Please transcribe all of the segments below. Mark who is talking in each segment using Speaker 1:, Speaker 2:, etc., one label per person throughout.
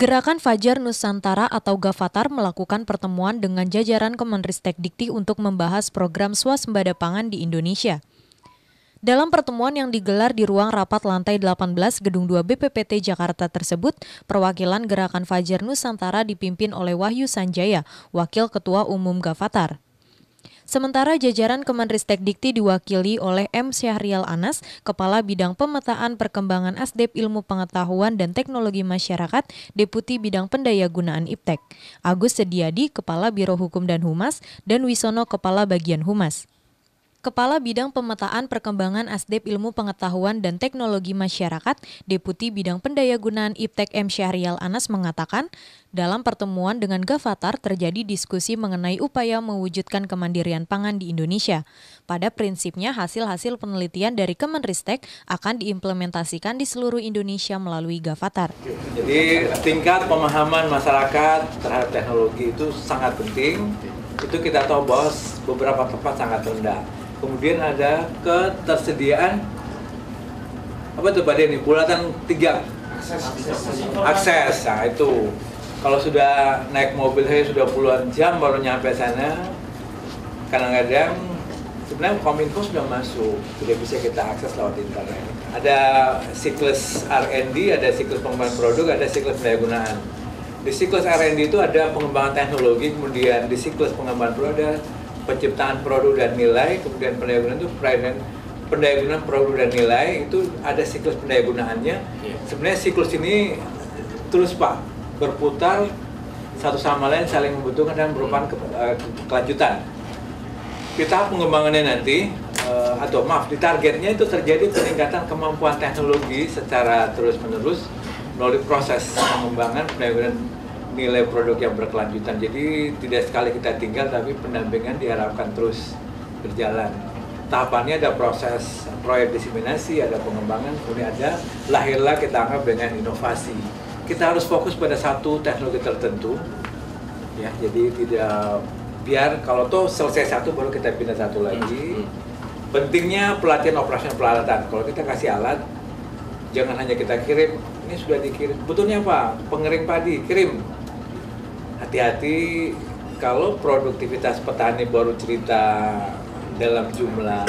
Speaker 1: Gerakan Fajar Nusantara atau Gavatar melakukan pertemuan dengan jajaran Kemenristek-Dikti untuk membahas program swasembada pangan di Indonesia. Dalam pertemuan yang digelar di ruang rapat lantai 18 Gedung 2 BPPT Jakarta tersebut, perwakilan Gerakan Fajar Nusantara dipimpin oleh Wahyu Sanjaya, Wakil Ketua Umum Gavatar. Sementara jajaran Kemenristek-Dikti diwakili oleh M. Syahrial Anas, Kepala Bidang Pemetaan Perkembangan Asdep Ilmu Pengetahuan dan Teknologi Masyarakat, Deputi Bidang Pendayagunaan Iptek, Agus Sediadi, Kepala Biro Hukum dan Humas, dan Wisono, Kepala Bagian Humas. Kepala Bidang Pemetaan Perkembangan Asdep Ilmu Pengetahuan dan Teknologi Masyarakat, Deputi Bidang Pendayagunaan Iptek M. Syahrial Anas mengatakan, dalam pertemuan dengan Gavatar terjadi diskusi mengenai upaya mewujudkan kemandirian pangan di Indonesia. Pada prinsipnya hasil-hasil penelitian dari Kemenristek akan diimplementasikan di seluruh Indonesia melalui Gavatar.
Speaker 2: Jadi tingkat pemahaman masyarakat terhadap teknologi itu sangat penting. Itu kita tahu bahwa beberapa tempat sangat rendah. Kemudian ada ketersediaan apa tuh Pak Denny? Bulatan 3 akses. Nah itu kalau sudah naik mobil saya sudah puluhan jam baru nyampe sana. Kadang-kadang sebenarnya Kominfo sudah masuk, sudah bisa kita akses lewat internet. Ada siklus R&D, ada siklus pengembangan produk, ada siklus pendayagunaan. Di siklus R&D itu ada pengembangan teknologi, kemudian di siklus pengembangan produk ada penciptaan produk dan nilai, kemudian pendayagunaan itu pendayagunaan produk dan nilai itu ada siklus pendayagunaannya. Sebenarnya siklus ini terus Pak berputar satu sama lain saling membutuhkan dan merupakan kelanjutan. Di tahap pengembangannya nanti di targetnya itu terjadi peningkatan kemampuan teknologi secara terus-menerus melalui proses pengembangan pendayagunaan nilai produk yang berkelanjutan. Jadi tidak sekali kita tinggal, tapi pendampingan diharapkan terus berjalan. Tahapannya ada proses proyek diseminasi, ada pengembangan, kemudian ada lahirlah kita anggap dengan inovasi. Kita harus fokus pada satu teknologi tertentu, ya. Jadi tidak biar kalau toh selesai satu baru kita pindah satu lagi. Pentingnya pelatihan operasional peralatan. Kalau kita kasih alat, jangan hanya kita kirim. Ini sudah dikirim. Betulnya apa? Pengering padi kirim. Hati-hati kalau produktivitas petani baru cerita dalam jumlah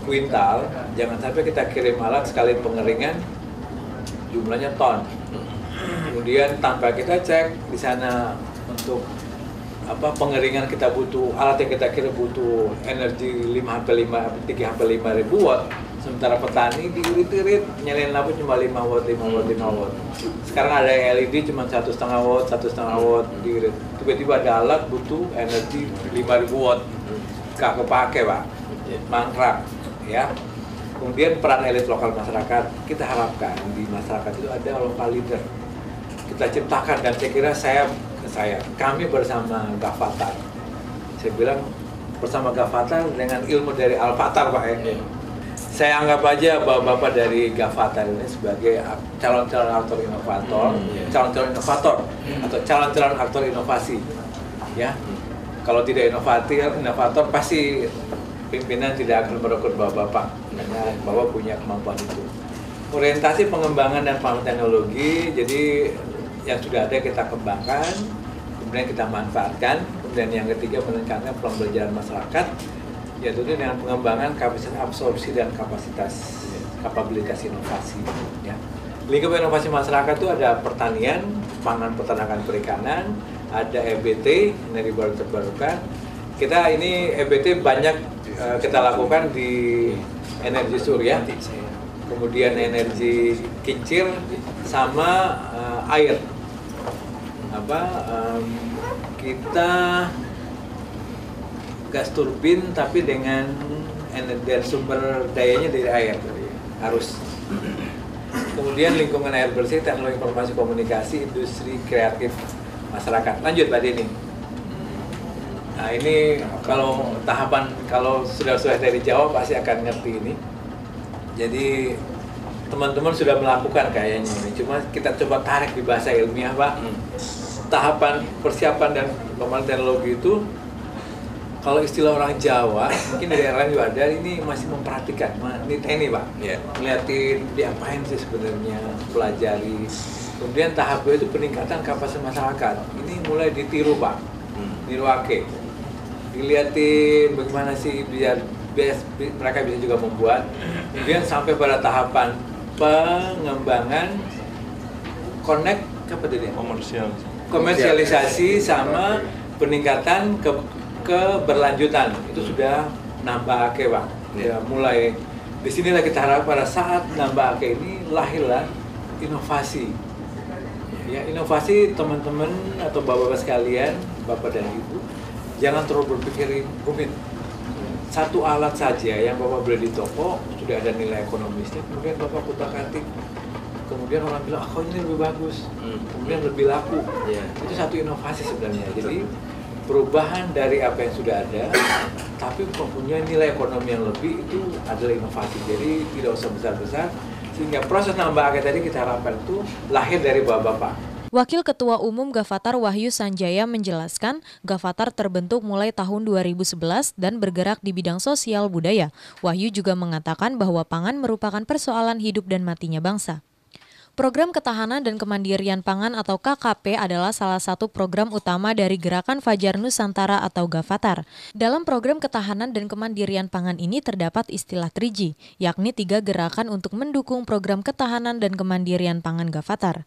Speaker 2: kuintal, jangan sampai kita kirim alat sekali pengeringan jumlahnya ton. Kemudian tanpa kita cek di sana untuk pengeringan kita butuh alat yang kita kirim butuh energi 3-5 ribu watt. Sementara petani diirit-irit nyalain lampu cuma 5 watt. Sekarang ada LED cuma 1,5 watt diirit. Tiba-tiba ada alat butuh energi 5.000 watt. Gak kepake Pak, mangkrak ya. Kemudian peran elit lokal masyarakat, kita harapkan di masyarakat itu ada local leader. Kita ciptakan dan saya kira kami bersama Gavatar. Saya bilang bersama Gavatar dengan ilmu dari Alfatar Pak ya. Saya anggap aja bapak-bapak dari Gavatar ini sebagai calon-calon aktor inovator, calon-calon inovator atau calon-calon aktor inovasi, ya. Kalau tidak inovator pasti pimpinan tidak akan merekrut bapak-bapak, karena bapak punya kemampuan itu. Orientasi pengembangan dan pengembangan teknologi, jadi yang sudah ada kita kembangkan, kemudian kita manfaatkan, kemudian yang ketiga meningkatkan pembelajaran masyarakat. Yaitu dengan pengembangan kapasitas absorpsi dan kapabilitas inovasi. Ya. Lingkup inovasi masyarakat itu ada pertanian, pangan, peternakan, perikanan, ada EBT, energi baru terbarukan. Kita ini EBT banyak kita lakukan di energi surya, kemudian energi kincir, sama air. Kita gas turbin tapi dengan sumber dayanya dari air, arus. Kemudian lingkungan air bersih, teknologi informasi komunikasi, industri kreatif masyarakat. Lanjut Pak Denny. Nah ini kalau tahapan, kalau sudah dari Jawa pasti akan ngerti ini. Jadi teman-teman sudah melakukan kayaknya ini, cuma kita coba tarik di bahasa ilmiah Pak. Tahapan persiapan dan pengembangan teknologi itu, kalau istilah orang Jawa, mungkin di daerah juga ada, ini masih memperhatikan, ini Pak, ngeliatin diapain sih sebenarnya, pelajari. Kemudian tahap kedua itu peningkatan kapasitas masyarakat, ini mulai ditiru Pak, niruake. Dilihatin bagaimana sih biar mereka bisa juga membuat. Kemudian sampai pada tahapan pengembangan komersialisasi sama peningkatan keberlanjutan itu sudah nambah ake Pak. Ya mulai disinilah kita harap pada saat nambah ake ini lahirlah inovasi. Ya inovasi teman-teman atau bapak-bapak sekalian, bapak dan ibu, jangan terlalu berpikir rumit. Satu alat saja yang bapak beli di toko sudah ada nilai ekonomisnya, kemudian bapak kutak-atik, kemudian orang bilang, oh ini lebih bagus, kemudian lebih laku. Itu satu inovasi sebenarnya. Jadi perubahan dari apa yang sudah ada, tapi mempunyai nilai ekonomi yang lebih, itu adalah inovasi. Jadi tidak usah besar-besar, sehingga proses nambah ake tadi kita harapkan itu lahir dari bapak-bapak.
Speaker 1: Wakil Ketua Umum Gavatar Wahyu Sanjaya menjelaskan, Gavatar terbentuk mulai tahun 2011 dan bergerak di bidang sosial budaya. Wahyu juga mengatakan bahwa pangan merupakan persoalan hidup dan matinya bangsa. Program Ketahanan dan Kemandirian Pangan atau KKP adalah salah satu program utama dari Gerakan Fajar Nusantara atau Gavatar. Dalam program Ketahanan dan Kemandirian Pangan ini terdapat istilah 3G, yakni 3 gerakan untuk mendukung program Ketahanan dan Kemandirian Pangan Gavatar.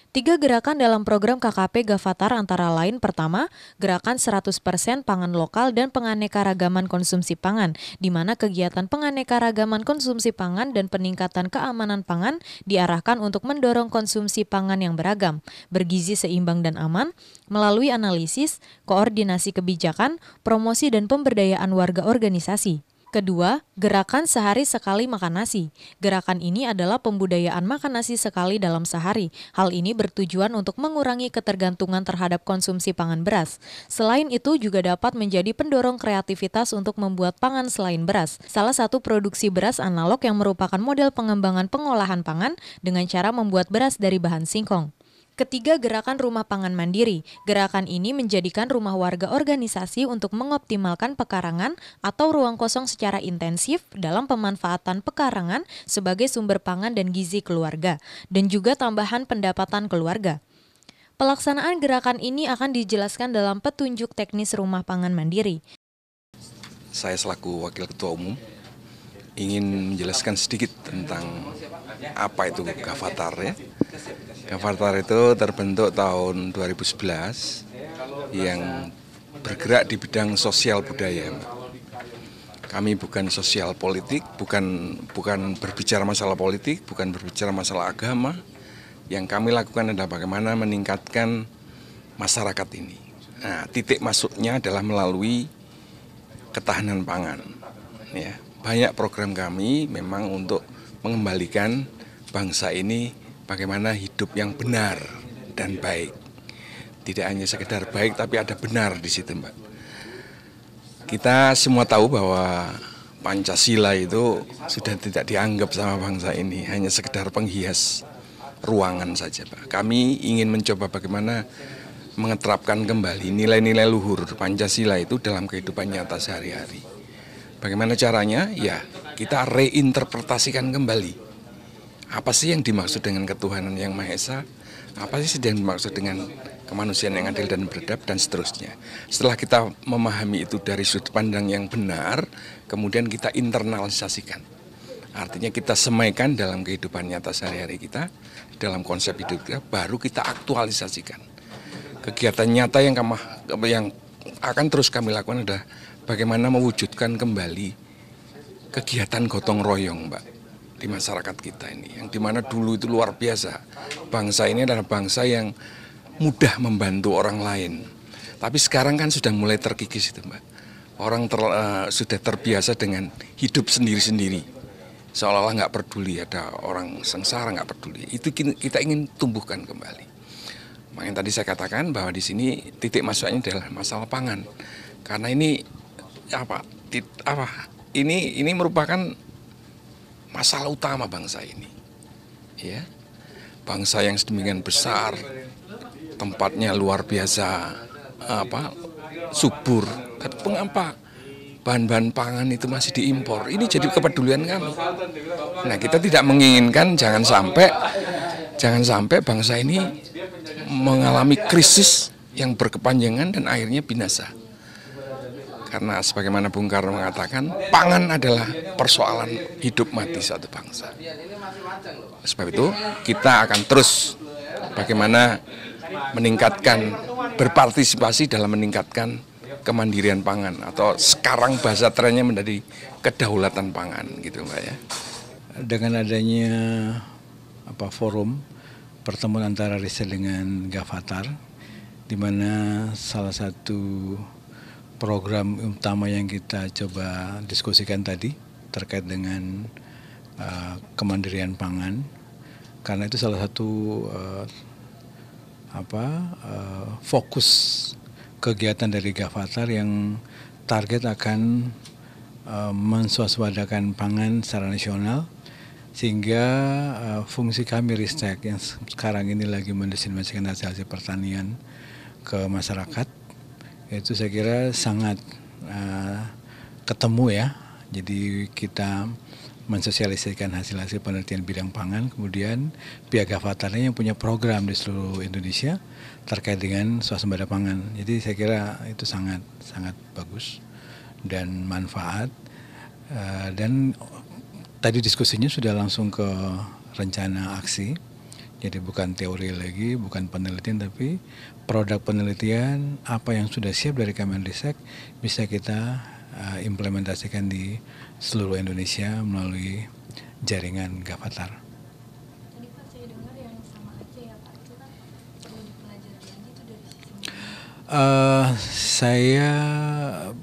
Speaker 1: 3 gerakan dalam program KKP Gavatar antara lain pertama, gerakan 100% pangan lokal dan penganekaragaman konsumsi pangan, di mana kegiatan penganekaragaman konsumsi pangan dan peningkatan keamanan pangan diarahkan untuk mendorong konsumsi pangan yang beragam, bergizi seimbang dan aman, melalui analisis, koordinasi kebijakan, promosi dan pemberdayaan warga organisasi. Kedua, gerakan sehari sekali makan nasi. Gerakan ini adalah pembudayaan makan nasi sekali dalam sehari. Hal ini bertujuan untuk mengurangi ketergantungan terhadap konsumsi pangan beras. Selain itu juga dapat menjadi pendorong kreativitas untuk membuat pangan selain beras. Salah satu produksi beras analog yang merupakan model pengembangan pengolahan pangan dengan cara membuat beras dari bahan singkong. Ketiga, gerakan rumah pangan mandiri. Gerakan ini menjadikan rumah warga organisasi untuk mengoptimalkan pekarangan atau ruang kosong secara intensif dalam pemanfaatan pekarangan sebagai sumber pangan dan gizi keluarga, dan juga tambahan pendapatan keluarga. Pelaksanaan gerakan ini akan dijelaskan dalam petunjuk teknis rumah pangan mandiri.
Speaker 3: Saya selaku Wakil Ketua Umum ingin menjelaskan sedikit tentang apa itu Gavatar ya. Gavatar itu terbentuk tahun 2011 yang bergerak di bidang sosial budaya. Kami bukan sosial politik, bukan berbicara masalah politik, bukan berbicara masalah agama. Yang kami lakukan adalah bagaimana meningkatkan masyarakat ini. Nah, titik masuknya adalah melalui ketahanan pangan. Ya, banyak program kami memang untuk mengembalikan bangsa ini bagaimana hidup yang benar dan baik. Tidak hanya sekedar baik, tapi ada benar di situ, Mbak. Kita semua tahu bahwa Pancasila itu sudah tidak dianggap sama bangsa ini, hanya sekedar penghias ruangan saja, Pak. Kami ingin mencoba bagaimana mengeterapkan kembali nilai-nilai luhur Pancasila itu dalam kehidupan nyata sehari-hari. Bagaimana caranya? Ya, kita reinterpretasikan kembali. Apa sih yang dimaksud dengan ketuhanan yang Maha Esa? Apa sih yang dimaksud dengan kemanusiaan yang adil dan beradab dan seterusnya. Setelah kita memahami itu dari sudut pandang yang benar, kemudian kita internalisasikan. Artinya kita semaikan dalam kehidupan nyata sehari-hari kita, dalam konsep hidup kita, baru kita aktualisasikan. Kegiatan nyata yang akan terus kami lakukan adalah bagaimana mewujudkan kembali kegiatan gotong royong, Mbak, di masyarakat kita ini, yang dimana dulu itu luar biasa. Bangsa ini adalah bangsa yang mudah membantu orang lain, tapi sekarang kan sudah mulai terkikis itu, Mbak. Orang sudah terbiasa dengan hidup sendiri-sendiri, seolah-olah nggak peduli ada orang sengsara, nggak peduli. Itu kita ingin tumbuhkan kembali. Makanya tadi saya katakan bahwa di sini titik masuknya adalah masalah pangan. Karena ini ini merupakan masalah utama bangsa ini. Ya. Bangsa yang sedemikian besar, tempatnya luar biasa subur. Tapi mengapa bahan-bahan pangan itu masih diimpor? Ini jadi kepedulian kami. Nah, kita tidak menginginkan jangan sampai bangsa ini mengalami krisis yang berkepanjangan dan akhirnya binasa. Karena sebagaimana Bung Karno mengatakan, pangan adalah persoalan hidup mati suatu bangsa. Sebab itu kita akan terus bagaimana berpartisipasi dalam meningkatkan kemandirian pangan, atau sekarang bahasa trennya menjadi kedaulatan pangan gitu Mbak ya.
Speaker 4: Dengan adanya forum pertemuan antara Riset dengan Gavatar, di mana salah satu program utama yang kita coba diskusikan tadi terkait dengan kemandirian pangan, karena itu salah satu fokus kegiatan dari Gavatar yang target akan menswasembadakan pangan secara nasional, sehingga fungsi kami Ristek yang sekarang ini lagi mendistribusikan hasil pertanian ke masyarakat, itu saya kira sangat ketemu ya. Jadi kita mensosialisasikan hasil-hasil penelitian bidang pangan, kemudian pihak Gavatarnya yang punya program di seluruh Indonesia terkait dengan swasembada pangan. Jadi saya kira itu sangat bagus dan manfaat. Dan tadi diskusinya sudah langsung ke rencana aksi. Jadi bukan teori lagi, bukan penelitian, tapi produk penelitian apa yang sudah siap dari Kemenristek bisa kita implementasikan di seluruh Indonesia melalui jaringan Gavatar.
Speaker 5: Tadi Pak saya dengar yang sama aja ya Pak, itu kan perlu dipelajari lagi itu dari sisi
Speaker 4: Saya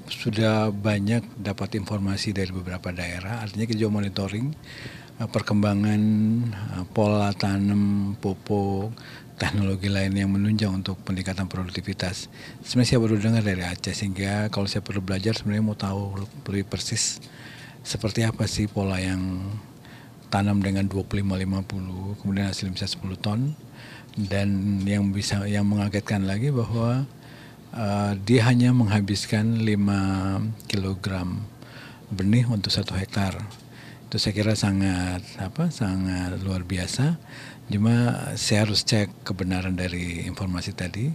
Speaker 4: sudah banyak dapat informasi dari beberapa daerah, artinya kita juga monitoring perkembangan pola tanam, pupuk, teknologi lain yang menunjang untuk peningkatan produktivitas. Sebenarnya saya baru dengar dari Aceh, sehingga kalau saya perlu belajar sebenarnya mau tahu lebih persis seperti apa sih pola yang tanam dengan 25-50, kemudian hasil bisa 10 ton, dan yang mengagetkan lagi bahwa dia hanya menghabiskan 5 kilogram benih untuk 1 hektar. Itu saya kira sangat luar biasa. Cuma saya harus cek kebenaran dari informasi tadi,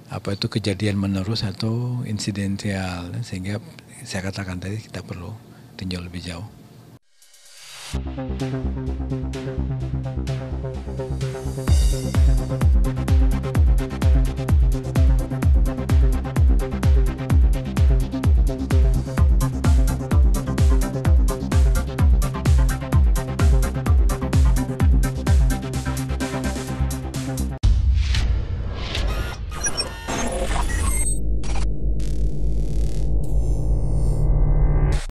Speaker 4: apa itu kejadian menerus atau insidental, sehingga saya katakan tadi kita perlu tinjau lebih jauh.